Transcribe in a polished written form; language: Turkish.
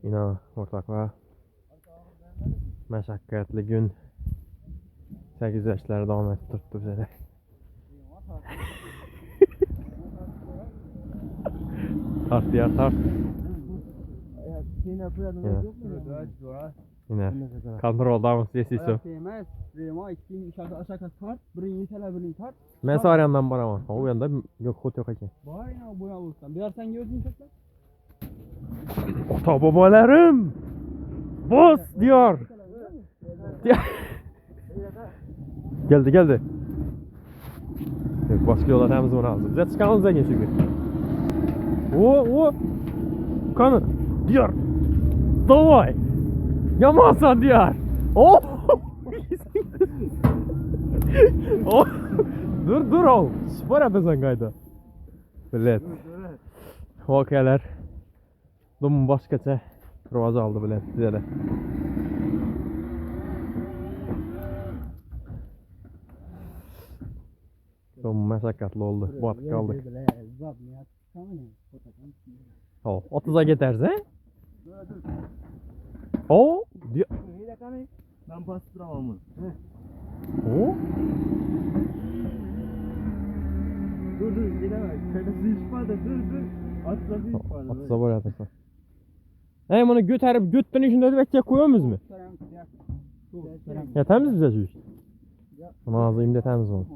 Yine ortaklar. Meşakkatli gün. 8 yaşları devam etti tuttu bize. Tart diğer tart. Yine kontrolda sesi. Ben sağ yandan baramam. O yanda yok kut yok ekan. Var ya bu yavuzdan. Bir sen gördün çocuklar. Ota babalarım. Boz diyor. Geldi. Yok baskı yola temiz bunu aldı. Bize çıkalım zengin çünkü. O. Kanı. Diyor. Davay. Yamansan diyor. Oh. Oh. Dur ol. Spor yapıyorsun kayda. Bilet. Vokalar. Dumun başkaça. Rovaza aldı bilet. Bize de. Dumun meşakkatli oldu. Batık kaldık. O 30'a giderse. O. Ben bastıramam bunu. O. Dur gidemez. Şöyle iş var da dur. Atla iş var. Atsa böyle atasa. Bunu götürüp götten içinde bekle koyuyoruz mu? Ya temiz bize şu iş. Bunu ağzıyım da temiz oldu.